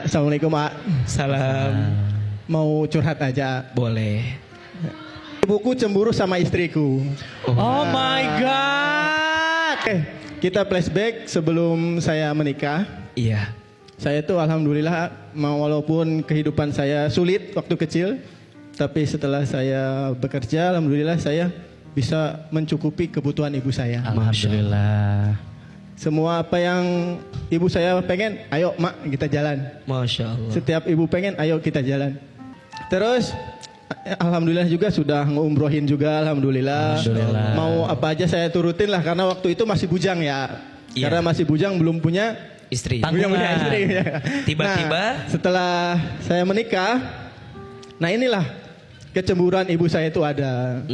Assalamualaikum, Mak. Salam. Mau curhat aja. Boleh. Ibuku cemburu sama istriku. Oh my God. Oke, kita flashback sebelum saya menikah. Iya. Saya tuh alhamdulillah, walaupun kehidupan saya sulit waktu kecil, tapi setelah saya bekerja, alhamdulillah saya bisa mencukupi kebutuhan ibu saya. Alhamdulillah. Semua apa yang ibu saya pengen, ayo mak kita jalan. Masya Allah. Setiap ibu pengen, ayo kita jalan. Terus alhamdulillah juga sudah ngumrohin juga, alhamdulillah. Alhamdulillah. Mau apa aja saya turutin lah, karena waktu itu masih bujang ya. Iya. Karena masih bujang, belum punya Istri. belum punya istri. Tiba-tiba. Nah, setelah saya menikah, nah inilah kecemburuan ibu saya itu ada.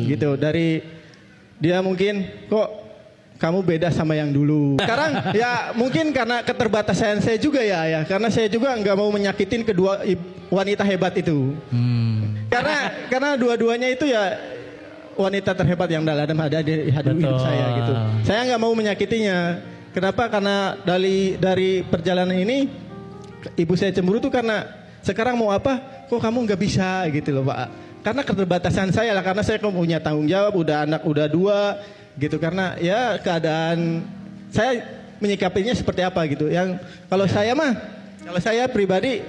Gitu, dari dia mungkin kok kamu beda sama yang dulu. Sekarang ya mungkin karena keterbatasan saya juga ya, karena saya juga nggak mau menyakitin kedua wanita hebat itu. Karena dua-duanya itu ya wanita terhebat yang dalam ada di hidup saya gitu. Saya nggak mau menyakitinya. Kenapa? Karena dari perjalanan ini ibu saya cemburu tuh karena sekarang mau apa? Kok kamu nggak bisa gitu loh Pak? Karena keterbatasan saya lah, karena saya punya tanggung jawab, anak udah 2 gitu. Karena ya keadaan saya menyikapinya seperti apa gitu. Yang kalau saya pribadi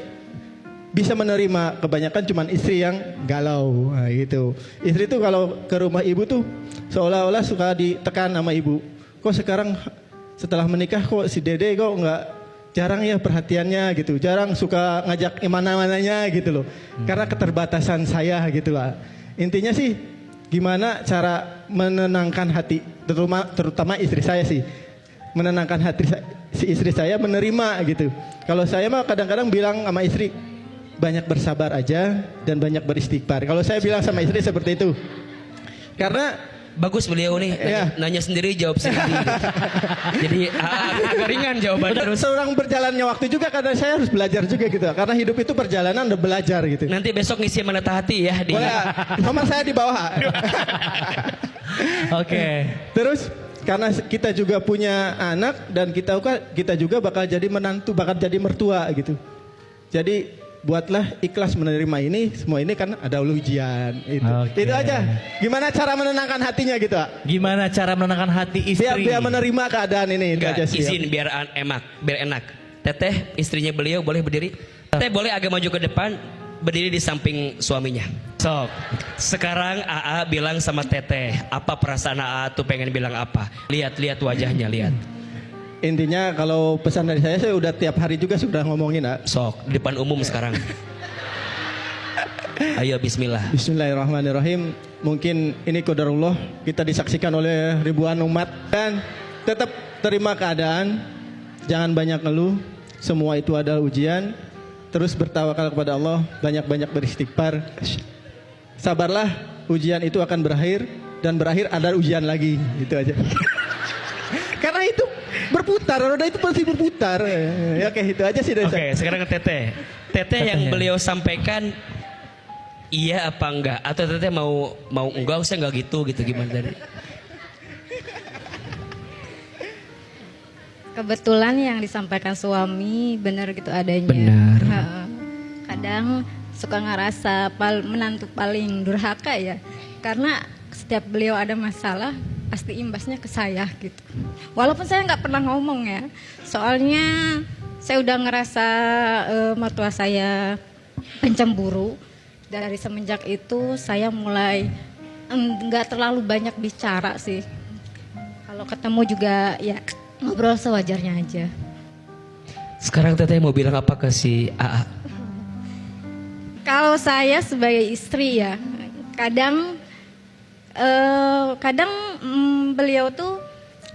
bisa menerima, kebanyakan cuman istri yang galau gitu. Istri tuh kalau ke rumah ibu tuh seolah-olah suka ditekan sama ibu. Kok sekarang setelah menikah kok si Dede kok nggak jarang ya perhatiannya gitu, jarang suka ngajak kemana-mananya gitu loh. Karena keterbatasan saya gitu lah. Intinya sih gimana cara menenangkan hati, terutama istri saya sih, menenangkan hati si istri saya menerima gitu. Kalau saya mah kadang-kadang bilang sama istri, banyak bersabar aja dan banyak beristighfar. Kalau saya bilang sama istri seperti itu, karena Bagus beliau nih, nanya sendiri jawab sendiri. Jadi agak ringan jawabannya. terus seorang berjalannya waktu juga, karena saya harus belajar juga gitu. Karena hidup itu perjalanan, udah belajar gitu. Nanti besok ngisi menata hati ya. Boleh, nomor saya di bawah. Oke. Terus karena kita juga punya anak dan kita juga bakal jadi menantu, bakal jadi mertua gitu. Jadi buatlah ikhlas menerima ini, semua ini kan ada ujian itu. Itu aja. Gimana cara menenangkan hatinya gitu, Pak? Gimana cara menenangkan hati istri? Biar menerima keadaan ini. Enggak, aja sih, izin biar enak. Teteh istrinya beliau boleh berdiri. Teteh boleh agak maju ke depan, berdiri di samping suaminya. Sok. Sekarang AA bilang sama Teteh, apa perasaan AA tuh pengen bilang apa? Lihat wajahnya, lihat. Intinya kalau pesan dari saya udah tiap hari juga sudah ngomongin, Pak. Sok, di depan umum sekarang. Ayo bismillah. Bismillahirrahmanirrahim. Mungkin ini qadarullah, kita disaksikan oleh ribuan umat, dan tetap terima keadaan, jangan banyak ngeluh, semua itu adalah ujian. Terus bertawakal kepada Allah, banyak-banyak beristighfar. Sabarlah, ujian itu akan berakhir, dan berakhir ada ujian lagi. Itu aja. Karena itu berputar, roda itu pasti berputar. Ya, oke, itu aja sih dari saya. Oke, sekarang ke Teteh. Teteh yang beliau sampaikan iya apa enggak? Atau Teteh mau enggak usah enggak gitu gimana tadi? Kebetulan yang disampaikan suami benar gitu adanya. Benar. Kadang suka ngerasa menantu paling durhaka ya. Karena setiap beliau ada masalah pasti imbasnya ke saya gitu. Walaupun saya nggak pernah ngomong ya. Soalnya saya udah ngerasa mertua saya pencemburu. Dari semenjak itu saya mulai nggak terlalu banyak bicara sih. Kalau ketemu juga ya ngobrol sewajarnya aja. Sekarang Teteh mau bilang apa ke si AA? Kalau saya sebagai istri ya, kadang beliau tuh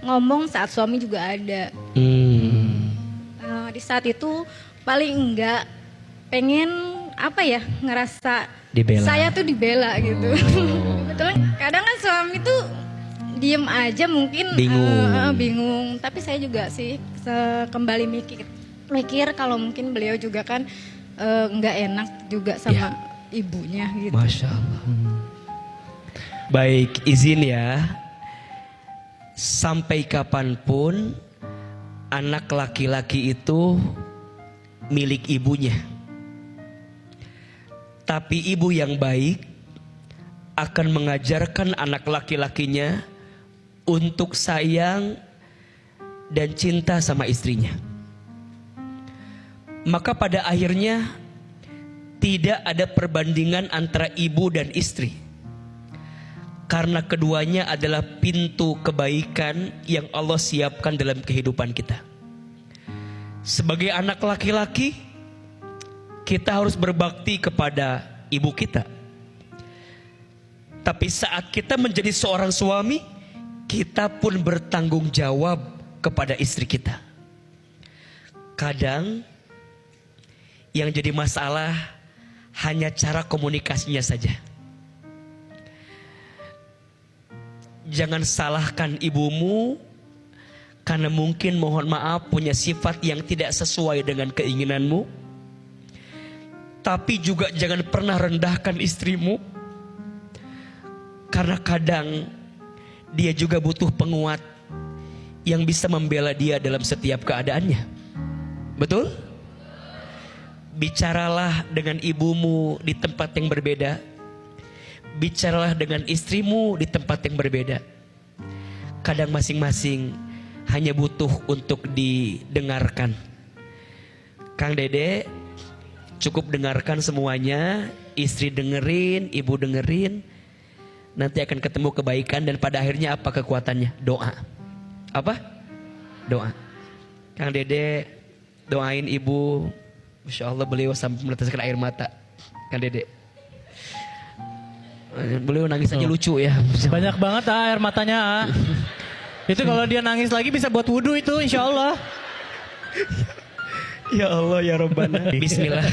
ngomong saat suami juga ada. Di saat itu paling enggak pengen apa ya, ngerasa Dibela. saya tuh dibela gitu. Kebetulan kadang kan suami tuh diem aja mungkin bingung. Tapi saya juga sih kembali mikir kalau mungkin beliau juga kan nggak enak juga sama ibunya gitu. Masya Allah. Baik, izin ya. Sampai kapanpun anak laki-laki itu milik ibunya. Tapi ibu yang baik akan mengajarkan anak laki-lakinya untuk sayang dan cinta sama istrinya. Maka pada akhirnya tidak ada perbandingan antara ibu dan istri, karena keduanya adalah pintu kebaikan yang Allah siapkan dalam kehidupan kita. Sebagai anak laki-laki, kita harus berbakti kepada ibu kita. Tapi saat kita menjadi seorang suami, kita pun bertanggung jawab kepada istri kita. Kadang yang jadi masalah hanya cara komunikasinya saja. Jangan salahkan ibumu karena mungkin, mohon maaf, punya sifat yang tidak sesuai dengan keinginanmu. Tapi juga jangan pernah rendahkan istrimu, karena kadang dia juga butuh penguat yang bisa membela dia dalam setiap keadaannya. Betul? Bicaralah dengan ibumu di tempat yang berbeda. Bicaralah dengan istrimu di tempat yang berbeda. Kadang masing-masing hanya butuh untuk didengarkan. Kang Dede, cukup dengarkan semuanya. Istri dengerin, ibu dengerin. Nanti akan ketemu kebaikan, dan pada akhirnya apa kekuatannya? Doa. Apa? Doa. Kang Dede doain ibu. Masya Allah, beliau sampai meneteskan air mata. Kang Dede, beliau nangis aja lucu ya. Banyak banget air matanya. Itu kalau dia nangis lagi bisa buat wudhu itu, insya Allah. Ya Allah ya Rabbana. Bismillah.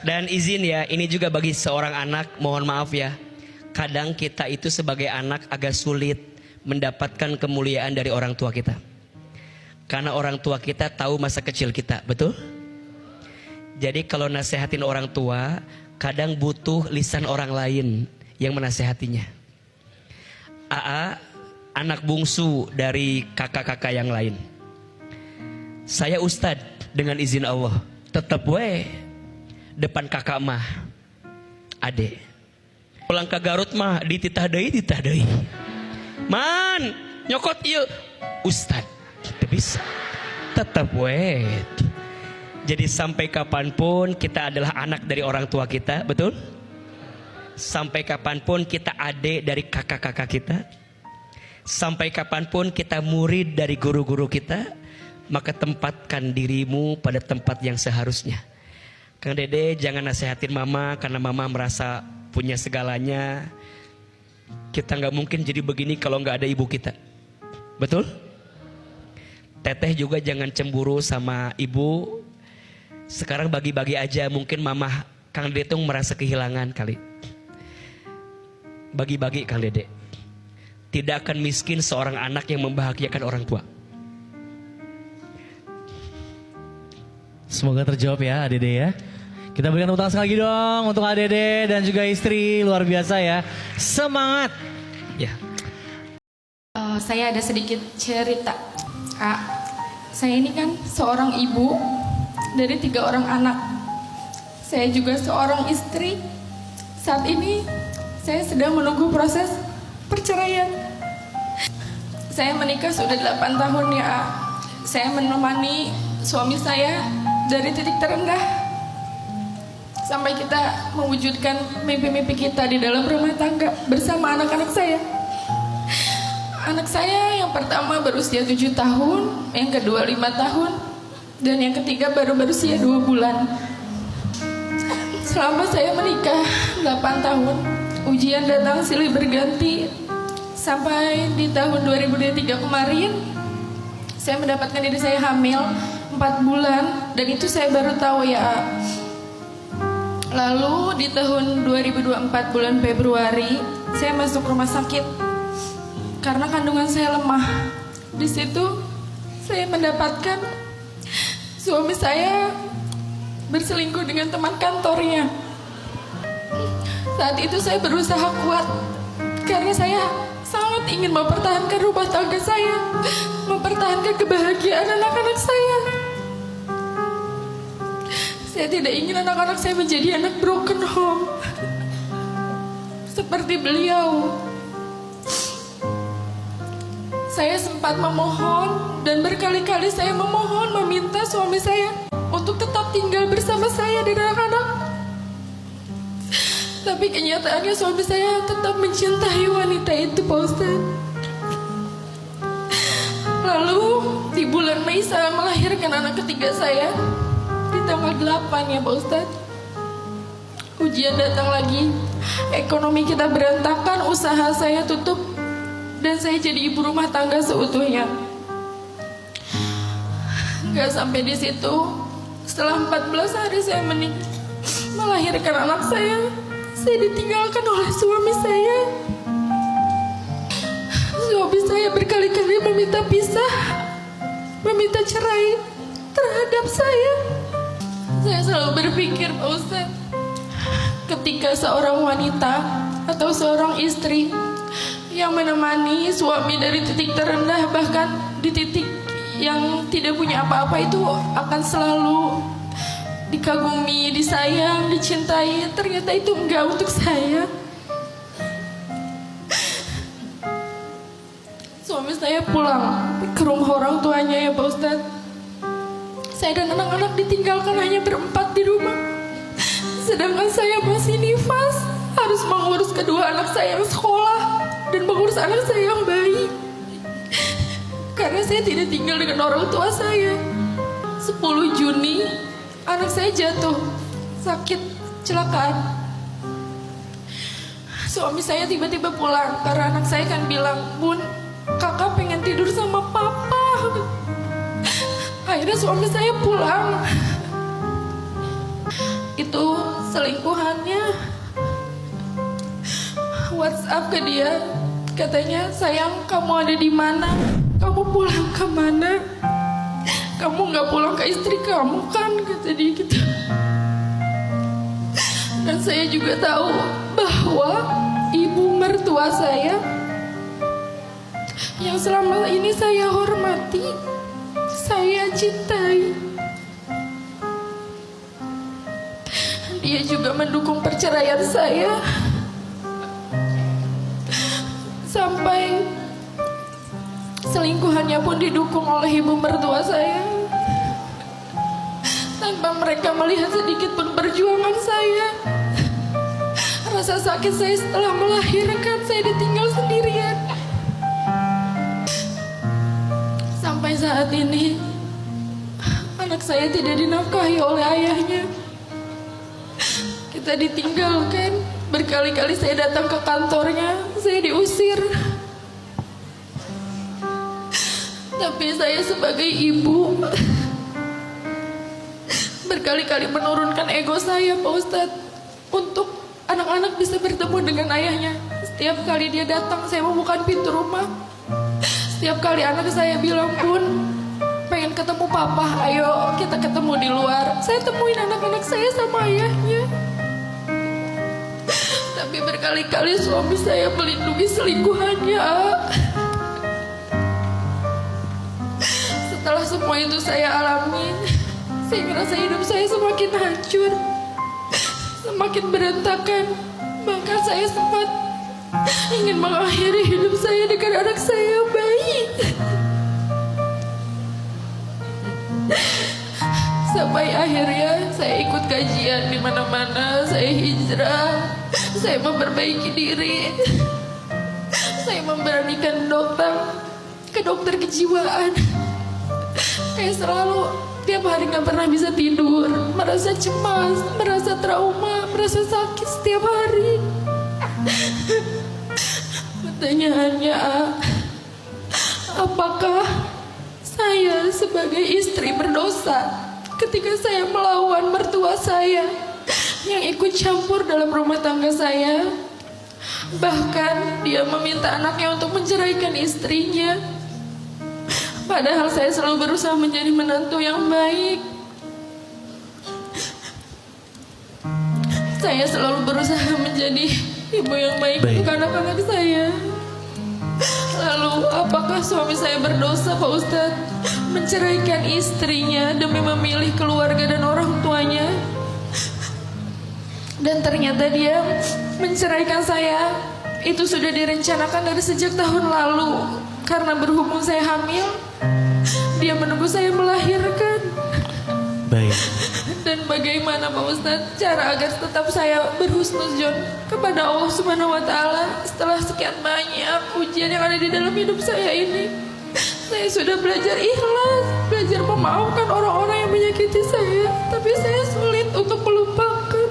Dan izin ya, ini juga bagi seorang anak, mohon maaf ya. Kadang kita itu sebagai anak agak sulit mendapatkan kemuliaan dari orang tua kita. Karena orang tua kita tahu masa kecil kita, betul? Jadi kalau nasehatin orang tua, kadang butuh lisan orang lain yang menasehatinya. AA, anak bungsu dari kakak-kakak yang lain. Saya ustad dengan izin Allah. Tetap depan kakak mah ade. Pulang ke Garut mah dititah deui. Man, nyokot ieu ustad. Teu bisa. Tetap Jadi sampai kapanpun kita adalah anak dari orang tua kita, betul? Sampai kapanpun kita adik dari kakak-kakak kita. Sampai kapanpun kita murid dari guru-guru kita. Maka tempatkan dirimu pada tempat yang seharusnya. Kang Dede, jangan nasehatin mama karena mama merasa punya segalanya. Kita gak mungkin jadi begini kalau gak ada ibu kita. Betul? Teteh juga jangan cemburu sama ibu. Sekarang bagi-bagi aja, mungkin mama Kang Dede tuh merasa kehilangan kali. Bagi-bagi Kang Dede. Tidak akan miskin seorang anak yang membahagiakan orang tua. Semoga terjawab ya Adede ya. Kita berikan tepuk tangan sekali lagi dong untuk Adede dan juga istri, luar biasa ya. Semangat. Ya. Saya ada sedikit cerita. Saya ini kan seorang ibu dari 3 orang anak. Saya juga seorang istri. Saat ini saya sedang menunggu proses perceraian. Saya menikah sudah 8 tahun ya. Saya menemani suami saya dari titik terendah sampai kita mewujudkan mimpi-mimpi kita di dalam rumah tangga bersama anak-anak saya. Anak saya yang pertama berusia 7 tahun, yang kedua 5 tahun, dan yang ketiga baru berusia 2 bulan. Selama saya menikah 8 tahun, ujian datang silih berganti. Sampai di tahun 2023 kemarin, saya mendapatkan diri saya hamil 4 bulan, dan itu saya baru tahu ya. Lalu di tahun 2024 bulan Februari, saya masuk rumah sakit karena kandungan saya lemah. Di situ saya mendapatkan suami saya berselingkuh dengan teman kantornya. Saat itu saya berusaha kuat karena saya sangat ingin mempertahankan rumah tangga saya, mempertahankan kebahagiaan anak-anak saya. Saya tidak ingin anak-anak saya menjadi anak broken home seperti beliau. Saya sempat memohon dan berkali-kali saya memohon meminta suami saya untuk tetap tinggal bersama saya dan anak-anak. Tapi kenyataannya suami saya tetap mencintai wanita itu, Pak Ustadz. Lalu di bulan Mei saya melahirkan anak ketiga saya di tanggal 8 ya Pak Ustadz. Ujian datang lagi, ekonomi kita berantakan, usaha saya tutup, dan saya jadi ibu rumah tangga seutuhnya. Gak sampai di situ, setelah 14 hari saya melahirkan anak saya ditinggalkan oleh suami saya. Suami saya berkali-kali meminta pisah, meminta cerai terhadap saya. Saya selalu berpikir, Pak Ustadz, ketika seorang wanita atau seorang istri yang menemani suami dari titik terendah, bahkan di titik yang tidak punya apa-apa, itu akan selalu dikagumi, disayang, dicintai. Ternyata itu enggak untuk saya. Suami saya pulang ke rumah orang tuanya ya Pak Ustadz. Saya dan anak-anak ditinggalkan hanya berempat di rumah. Sedangkan saya masih nifas, harus mengurus kedua anak saya yang sekolah dan mengurus anak saya yang bayi. Karena saya tidak tinggal dengan orang tua saya. 10 Juni anak saya jatuh, sakit, kecelakaan. Suami saya tiba-tiba pulang karena anak saya kan bilang, "Bun, kakak pengen tidur sama papa." Akhirnya suami saya pulang. Itu selingkuhannya WhatsApp ke dia, katanya, "Sayang, kamu ada di mana? Kamu pulang ke mana? Kamu nggak pulang ke istri kamu kan?" kata dia gitu. Dan saya juga tahu bahwa ibu mertua saya yang selama ini saya hormati, saya cintai, dia juga mendukung perceraian saya. Sampai selingkuhannya pun didukung oleh ibu mertua saya. Tanpa mereka melihat sedikit pun perjuangan saya. Rasa sakit saya setelah melahirkan, saya ditinggal sendirian. Sampai saat ini anak saya tidak dinafkahi oleh ayahnya. Kita ditinggalkan. Berkali-kali saya datang ke kantornya, saya diusir. Tapi saya sebagai ibu berkali-kali menurunkan ego saya, Pak Ustadz, untuk anak-anak bisa bertemu dengan ayahnya. Setiap kali dia datang, saya membuka pintu rumah. Setiap kali anak saya bilang, "Bun, pengen ketemu papa, ayo kita ketemu di luar." Saya temuin anak-anak saya sama ayahnya. Tapi berkali-kali suami saya melindungi selingkuhannya. Setelah semua itu saya alami, saya merasa hidup saya semakin hancur, semakin berantakan. Bahkan saya sempat ingin mengakhiri hidup saya dengan anak saya yang bayi. Sampai akhirnya saya ikut kajian di mana-mana, saya hijrah, saya memperbaiki diri, saya memberanikan ke dokter kejiwaan. Kayak selalu tiap hari nggak pernah bisa tidur, merasa cemas, merasa trauma, merasa sakit setiap hari. Pertanyaannya, apakah saya sebagai istri berdosa ketika saya melawan mertua saya yang ikut campur dalam rumah tangga saya? Bahkan dia meminta anaknya untuk menceraikan istrinya. Padahal saya selalu berusaha menjadi menantu yang baik. Saya selalu berusaha menjadi ibu yang baik untuk anak-anak saya. Lalu apakah suami saya berdosa, Pak Ustadz? menceraikan istrinya demi memilih keluarga dan orang tuanya. Dan ternyata dia menceraikan saya. Itu sudah direncanakan dari sejak tahun lalu. Karena berhubung saya hamil, dia menunggu saya melahirkan. Baik. Dan bagaimana Pak Ustadz cara agar tetap saya berhusnuzon kepada Allah Subhanahu wa taala setelah sekian banyak ujian yang ada di dalam hidup saya ini. Saya sudah belajar ikhlas, belajar memaafkan orang-orang yang menyakiti saya, tapi saya sulit untuk melupakan.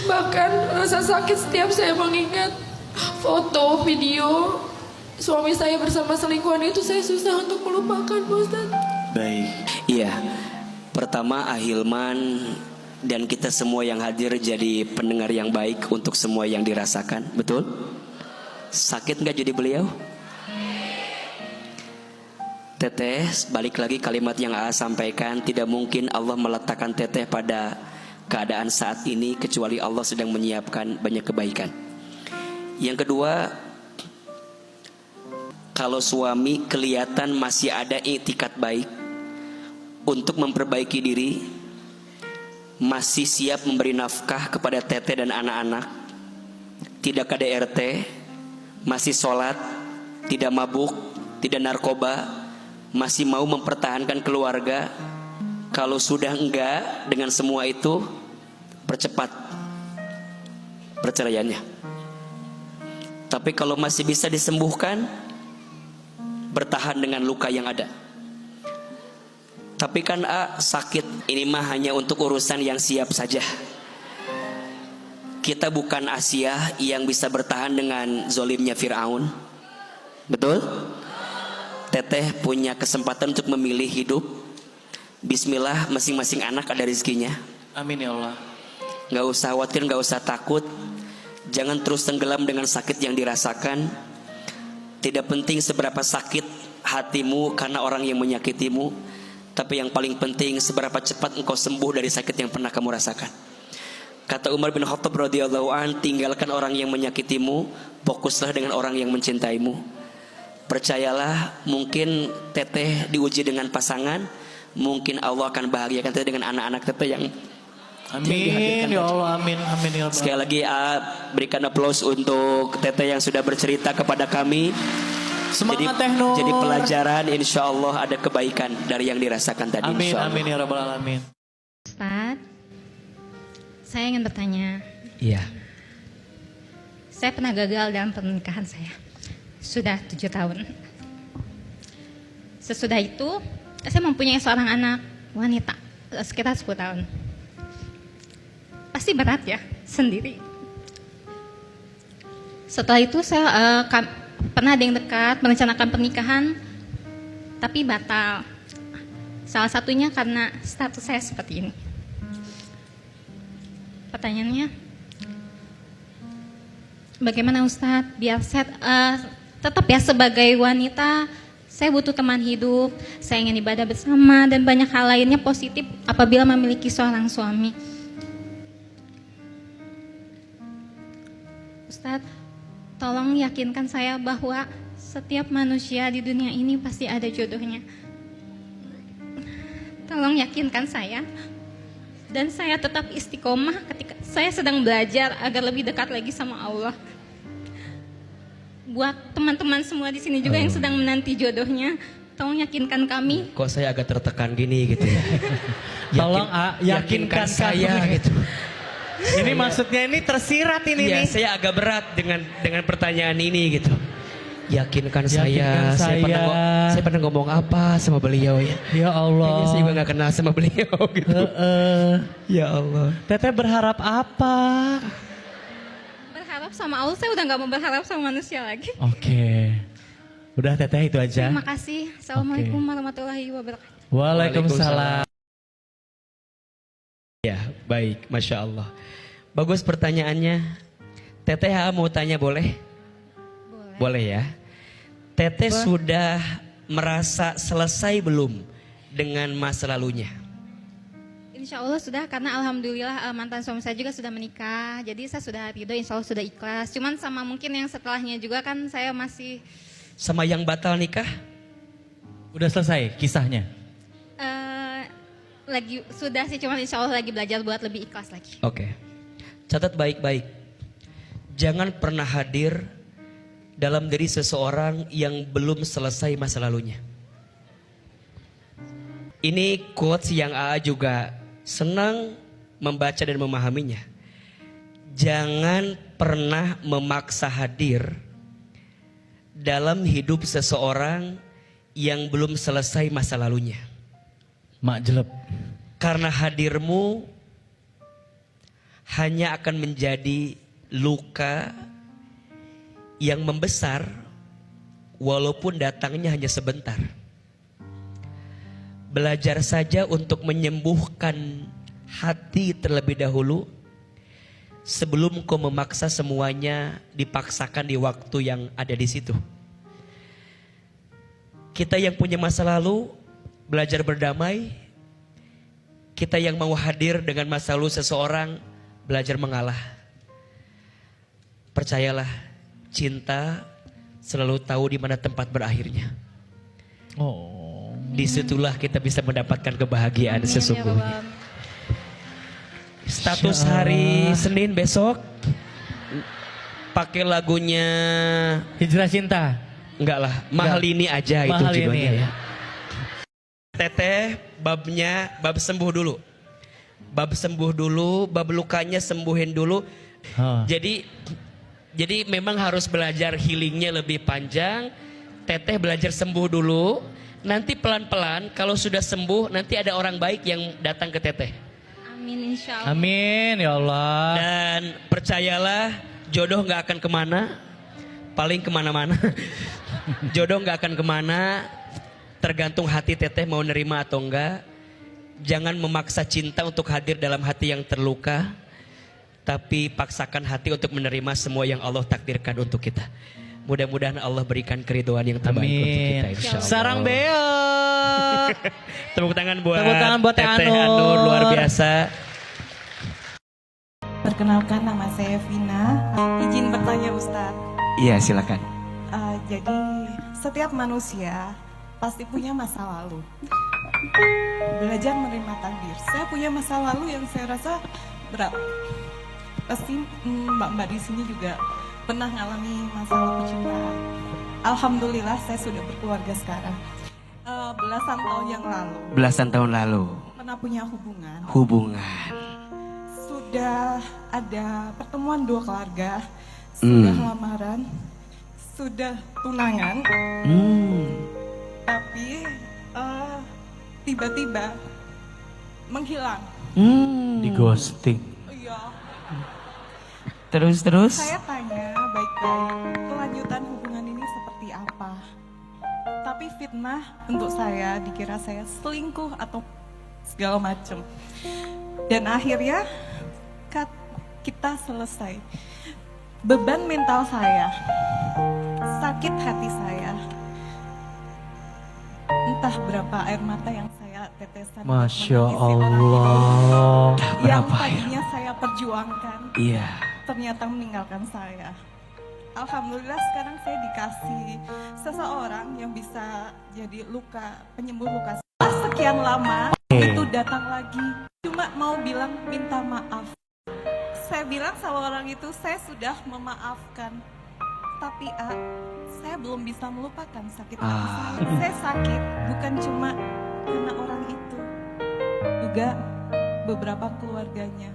Bahkan rasa sakit setiap saya mengingat foto, video suami saya bersama selingkuhan itu, saya susah untuk melupakan, Pak Ustadz. Baik. Iya. Pertama Ahilman dan kita semua yang hadir jadi pendengar yang baik untuk semua yang dirasakan. Betul? Sakit nggak jadi beliau? Teteh, balik lagi kalimat yang AA sampaikan. Tidak mungkin Allah meletakkan teteh pada keadaan saat ini kecuali Allah sedang menyiapkan banyak kebaikan. Yang kedua, kalau suami kelihatan masih ada itikat baik untuk memperbaiki diri, masih siap memberi nafkah kepada teteh dan anak-anak, tidak KDRT, masih sholat, tidak mabuk, tidak narkoba, masih mau mempertahankan keluarga. Kalau sudah enggak dengan semua itu, percepat perceraiannya. Tapi kalau masih bisa disembuhkan, bertahan dengan luka yang ada. Tapi kan sakit ini mah hanya untuk urusan yang siap saja. Kita bukan Asia yang bisa bertahan dengan zolimnya Fir'aun. Betul? Teteh punya kesempatan untuk memilih hidup. Bismillah, masing-masing anak ada rezekinya. Amin ya Allah. Gak usah khawatir, gak usah takut. Jangan terus tenggelam dengan sakit yang dirasakan. Tidak penting seberapa sakit hatimu karena orang yang menyakitimu, tapi yang paling penting seberapa cepat engkau sembuh dari sakit yang pernah kamu rasakan. Kata Umar bin Khattab radhiyallahu an, tinggalkan orang yang menyakitimu, fokuslah dengan orang yang mencintaimu. Percayalah, mungkin teteh diuji dengan pasangan, mungkin Allah akan bahagiakan teteh dengan anak-anak teteh yang Amin ya Allah, amin, amin ya Allah. Sekali lagi berikan aplaus untuk teteh yang sudah bercerita kepada kami. Semangat Teh Nur. Jadi pelajaran, insya Allah ada kebaikan dari yang dirasakan tadi. Amin, insya Allah. amin ya Rabbal Alamin. Ustadz, saya ingin bertanya. Iya. Saya pernah gagal dalam pernikahan saya. Sudah 7 tahun. Sesudah itu, saya mempunyai seorang anak wanita sekitar 10 tahun. Pasti berat ya, sendiri. Setelah itu saya pernah ada yang dekat merencanakan pernikahan, tapi batal. Salah satunya karena status saya seperti ini. Pertanyaannya, bagaimana Ustadz biar saya tetap ya sebagai wanita, saya butuh teman hidup, saya ingin ibadah bersama dan banyak hal lainnya positif apabila memiliki seorang suami. Ustadz, tolong yakinkan saya bahwa setiap manusia di dunia ini pasti ada jodohnya. Tolong yakinkan saya, dan saya tetap istiqomah ketika saya sedang belajar agar lebih dekat lagi sama Allah. Buat teman-teman semua di sini juga yang sedang menanti jodohnya, tolong yakinkan kami. Kok saya agak tertekan gini gitu ya? Tolong yakinkan saya kami. gitu. Ini maksudnya ini tersirat ini Iya, nih. saya agak berat dengan pertanyaan ini gitu. Yakinkan Yakinkan saya pernah ngomong apa sama beliau ya? Ya Allah. Kayaknya saya juga gak kenal sama beliau gitu. Ya Allah. Teteh berharap apa? Berharap sama Allah, saya udah gak mau berharap sama manusia lagi. Oke. Udah Teteh itu aja. Terima kasih. Assalamualaikum warahmatullahi wabarakatuh. Waalaikumsalam. Ya, baik, Masya Allah. Bagus pertanyaannya. Teteh mau tanya boleh? Boleh ya. Teteh sudah merasa selesai belum dengan masa lalunya? Insya Allah sudah, karena alhamdulillah mantan suami saya juga sudah menikah. Jadi saya sudah ridho, insya Allah sudah ikhlas. Cuman sama mungkin yang setelahnya juga kan saya masih... Sama yang batal nikah? Udah selesai kisahnya? Lagi sudah sih, cuma insya Allah lagi belajar buat lebih ikhlas lagi. Oke. Catat baik-baik. Jangan pernah hadir dalam diri seseorang yang belum selesai masa lalunya. Ini quotes yang AA juga senang membaca dan memahaminya. Jangan pernah memaksa hadir dalam hidup seseorang yang belum selesai masa lalunya. Mak jelek. Karena hadirmu hanya akan menjadi luka yang membesar walaupun datangnya hanya sebentar. Belajar saja untuk menyembuhkan hati terlebih dahulu sebelum kau memaksa semuanya dipaksakan di waktu yang ada di situ. Kita yang punya masa lalu belajar berdamai. Kita yang mau hadir dengan masa lalu seseorang belajar mengalah. Percayalah, cinta selalu tahu di mana tempat berakhirnya. Oh. Disitulah kita bisa mendapatkan kebahagiaan Amin, ya sesungguhnya. Rabbal. Status hari Senin besok pakai lagunya Hijrah Cinta. enggak lah, mahal ini aja itu Mahal judulnya ini. ya. Teteh babnya bab sembuh dulu. Bab sembuh dulu, bab lukanya sembuhin dulu. Oh. Jadi memang harus belajar healingnya lebih panjang. Teteh belajar sembuh dulu. Nanti pelan-pelan kalau sudah sembuh nanti ada orang baik yang datang ke teteh. Amin insya Allah. Amin ya Allah. Dan percayalah jodoh gak akan kemana. Paling kemana-mana. Jodoh gak akan kemana. Tergantung hati teteh mau nerima atau enggak. Jangan memaksa cinta untuk hadir dalam hati yang terluka. Tapi paksakan hati untuk menerima semua yang Allah takdirkan untuk kita. Mudah-mudahan Allah berikan keridhaan yang terbaik untuk kita, Amin. insya Allah. Sarang beot. Tepuk tangan buat Teh Teteh Anur. Anur, luar biasa. Perkenalkan, nama saya Vina. Izin bertanya Ustadz. Iya silakan. Jadi setiap manusia pasti punya masa lalu. Belajar menerima takdir. Saya punya masa lalu yang saya rasa berat. Pasti mbak-mbak di sini juga pernah ngalami masalah percintaan. Alhamdulillah saya sudah berkeluarga sekarang. Belasan tahun yang lalu Belasan tahun lalu. pernah punya hubungan. Sudah ada pertemuan dua keluarga, sudah lamaran, sudah tunangan, tapi tiba-tiba menghilang. Di ghosting. Iya. Terus. Saya tanya baik-baik, kelanjutan hubungan ini seperti apa? Tapi fitnah untuk saya, dikira saya selingkuh atau segala macam. Dan akhirnya kita selesai. Beban mental saya, sakit hati saya, entah berapa air mata yang saya tetesan. Masya menangisi orang Allah. itu yang tadinya saya perjuangkan, Iya. ternyata meninggalkan saya. Alhamdulillah sekarang saya dikasih seseorang yang bisa jadi penyembuh luka. Setelah sekian lama itu datang lagi, cuma mau bilang minta maaf. Saya bilang sama orang itu, saya sudah memaafkan, tapi saya belum bisa melupakan sakit hati saya. Saya sakit bukan cuma karena orang itu, juga beberapa keluarganya.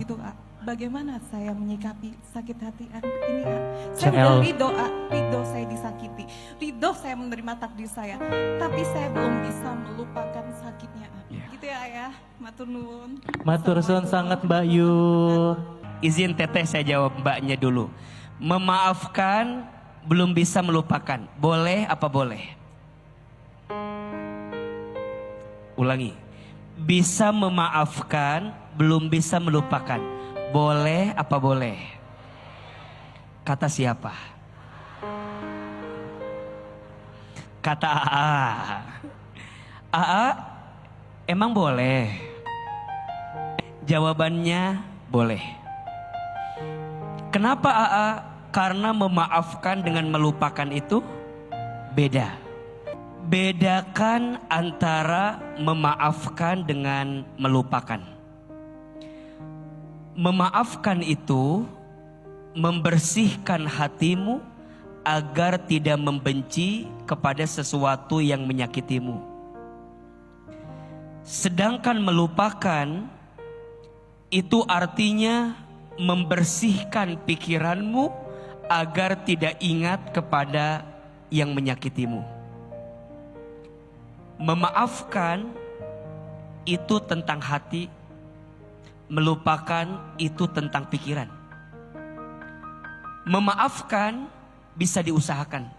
Gitu bagaimana saya menyikapi sakit hati ini Saya udah ridho saya disakiti, ridho saya menerima takdir saya, tapi saya belum bisa melupakan sakitnya Gitu ya Ayah, matur nuwun. Matur suwun sangat Mbak Yu. Izin teteh saya jawab mbaknya dulu. Memaafkan belum bisa melupakan. Boleh apa boleh? Ulangi. Bisa memaafkan belum bisa melupakan. Boleh apa boleh? Kata siapa? Kata AA. AA emang boleh? Jawabannya boleh. Kenapa AA? Karena memaafkan dengan melupakan itu beda. bedakan antara memaafkan dengan melupakan. Memaafkan itu membersihkan hatimu agar tidak membenci kepada sesuatu yang menyakitimu. Sedangkan melupakan itu artinya membersihkan pikiranmu agar tidak ingat kepada yang menyakitimu. Memaafkan itu tentang hati, melupakan itu tentang pikiran. Memaafkan bisa diusahakan,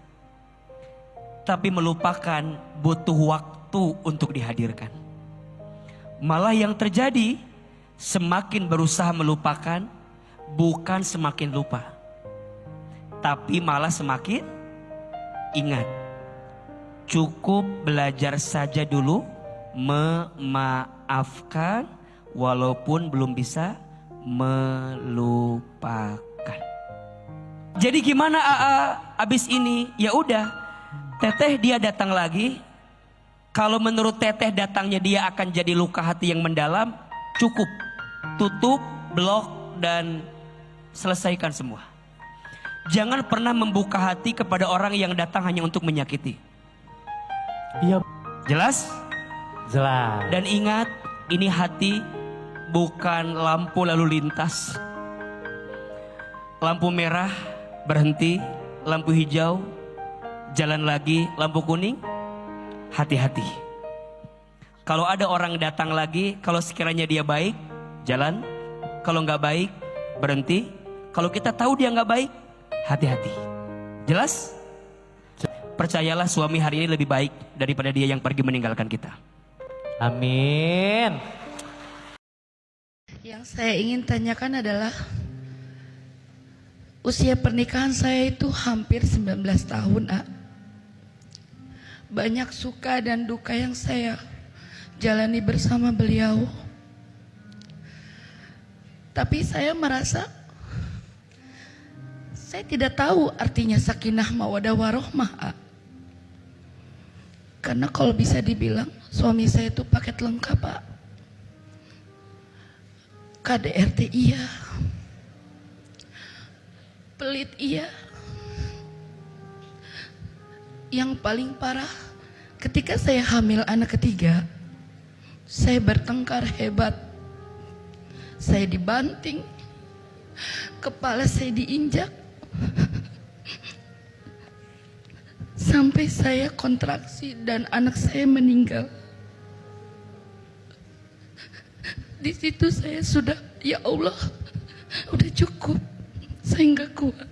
tapi melupakan butuh waktu untuk dihadirkan. Malah yang terjadi, semakin berusaha melupakan, bukan semakin lupa, tapi malah semakin ingat. Cukup belajar saja dulu memaafkan walaupun belum bisa melupakan. Jadi gimana abis ini? Ya udah, Teteh dia datang lagi. Kalau menurut Teteh datangnya dia akan jadi luka hati yang mendalam, cukup tutup, blok, dan selesaikan semua. Jangan pernah membuka hati kepada orang yang datang hanya untuk menyakiti. Iya. Jelas? Jelas. Dan ingat, ini hati bukan lampu lalu lintas. Lampu merah berhenti, lampu hijau jalan lagi, lampu kuning hati-hati. Kalau ada orang datang lagi, kalau sekiranya dia baik, jalan. Kalau nggak baik, berhenti. Kalau kita tahu dia nggak baik, hati-hati. Jelas? Percayalah, suami hari ini lebih baik daripada dia yang pergi meninggalkan kita. Amin. Yang saya ingin tanyakan adalah usia pernikahan saya itu hampir 19 tahun, A. Banyak suka dan duka yang saya jalani bersama beliau. Tapi saya merasa saya tidak tahu artinya sakinah mawadah warohmah, A. Karena kalau bisa dibilang suami saya itu paket lengkap, Pak. KDRT iya, pelit iya. Yang paling parah, ketika saya hamil anak ketiga, saya bertengkar hebat. Saya dibanting, kepala saya diinjak, sampai saya kontraksi dan anak saya meninggal. Di situ saya sudah, ya Allah, udah cukup, saya nggak kuat.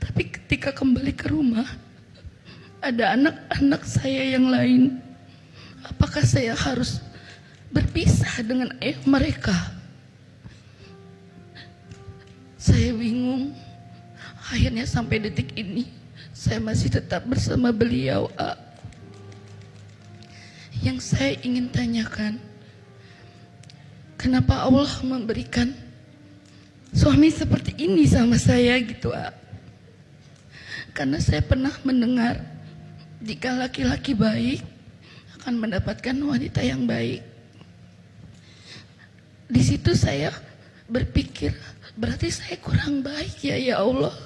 Tapi ketika kembali ke rumah, ada anak-anak saya yang lain. Apakah saya harus berpisah dengan ayah mereka? Saya bingung. Akhirnya sampai detik ini saya masih tetap bersama beliau, A. Yang saya ingin tanyakan, kenapa Allah memberikan suami seperti ini sama saya gitu, A? Karena saya pernah mendengar jika laki-laki baik akan mendapatkan wanita yang baik. Di situ saya berpikir, berarti saya kurang baik ya Allah.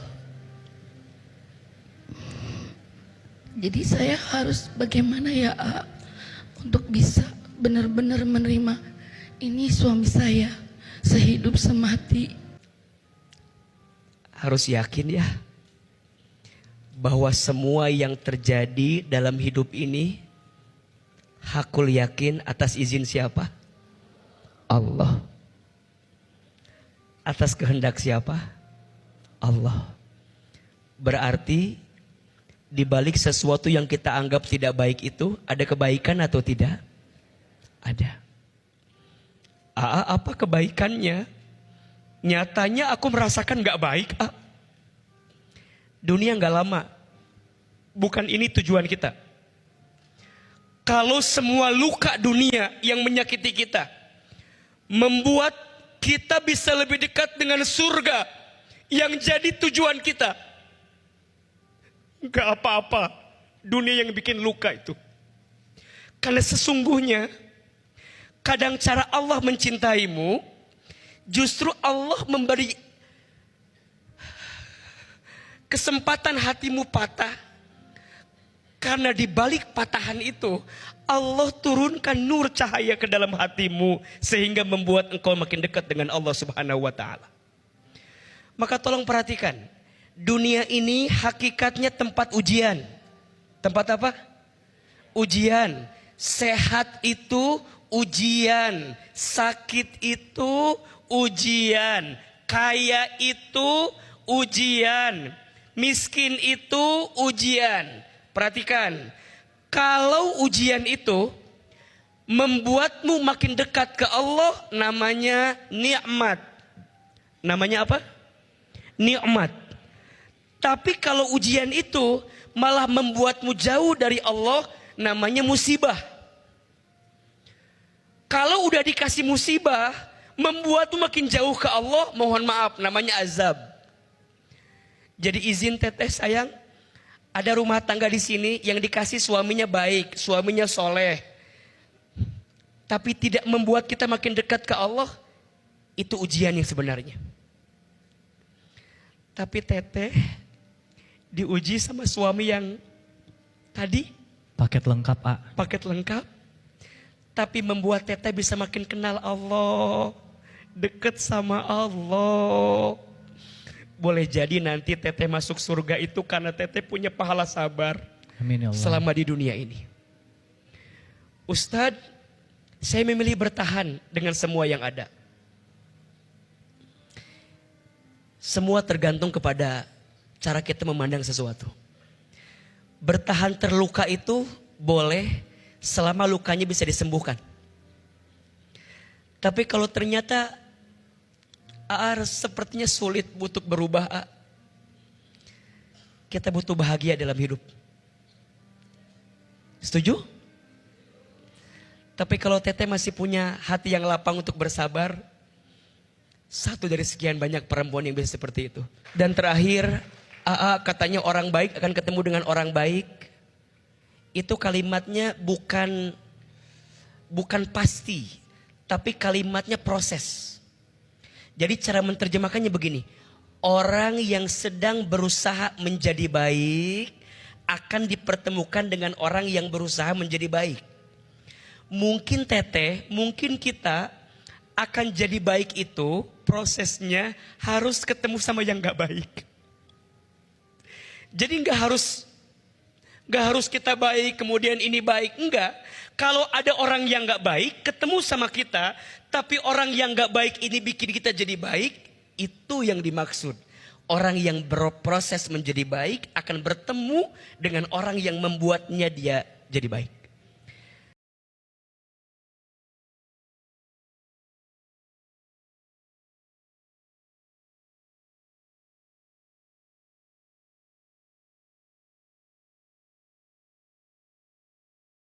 Jadi saya harus bagaimana ya, A, untuk bisa benar-benar menerima ini suami saya sehidup semati. Harus yakin ya, bahwa semua yang terjadi dalam hidup ini, hakul yakin atas izin siapa? Allah. Atas kehendak siapa? Allah. Berarti di balik sesuatu yang kita anggap tidak baik itu ada kebaikan atau tidak? Ada. Apa kebaikannya? Nyatanya aku merasakan gak baik. Dunia gak lama. Bukan ini tujuan kita. Kalau semua luka dunia yang menyakiti kita membuat kita bisa lebih dekat dengan surga yang jadi tujuan kita, gak apa-apa. dunia yang bikin luka itu. Karena sesungguhnya kadang cara Allah mencintaimu, justru Allah memberi kesempatan hatimu patah. Karena di balik patahan itu, Allah turunkan nur cahaya ke dalam hatimu sehingga membuat engkau makin dekat dengan Allah Subhanahu wa taala. Maka tolong perhatikan, dunia ini hakikatnya tempat ujian. Tempat apa? Ujian. Sehat itu ujian, sakit itu ujian, kaya itu ujian, miskin itu ujian. Perhatikan, kalau ujian itu membuatmu makin dekat ke Allah, namanya nikmat. Namanya apa? Nikmat. Tapi kalau ujian itu malah membuatmu jauh dari Allah, namanya musibah. Kalau udah dikasih musibah, membuatmu makin jauh ke Allah, mohon maaf, namanya azab. Jadi izin teteh sayang, ada rumah tangga di sini yang dikasih suaminya baik, suaminya soleh, tapi tidak membuat kita makin dekat ke Allah, itu ujian yang sebenarnya. Tapi teteh diuji sama suami yang tadi Paket lengkap, A. paket lengkap, tapi membuat teteh bisa makin kenal Allah, deket sama Allah. Boleh jadi nanti teteh masuk surga itu karena teteh punya pahala sabar. Amin ya Allah. Selama di dunia ini. Ustadz, saya memilih bertahan dengan semua yang ada. Semua tergantung kepada cara kita memandang sesuatu. Bertahan terluka itu boleh selama lukanya bisa disembuhkan. Tapi kalau ternyata sepertinya sulit untuk berubah, kita butuh bahagia dalam hidup. Setuju? Tapi kalau teteh masih punya hati yang lapang untuk bersabar, satu dari sekian banyak perempuan yang bisa seperti itu. Dan terakhir, katanya orang baik akan ketemu dengan orang baik. Itu kalimatnya bukan pasti, tapi kalimatnya proses. Jadi cara menerjemahkannya begini, orang yang sedang berusaha menjadi baik akan dipertemukan dengan orang yang berusaha menjadi baik. Mungkin teteh, mungkin kita akan jadi baik itu prosesnya harus ketemu sama yang gak baik. Jadi gak harus kita baik kemudian ini baik, enggak. Kalau ada orang yang gak baik ketemu sama kita, tapi orang yang gak baik ini bikin kita jadi baik, itu yang dimaksud. Orang yang berproses menjadi baik akan bertemu dengan orang yang membuatnya dia jadi baik.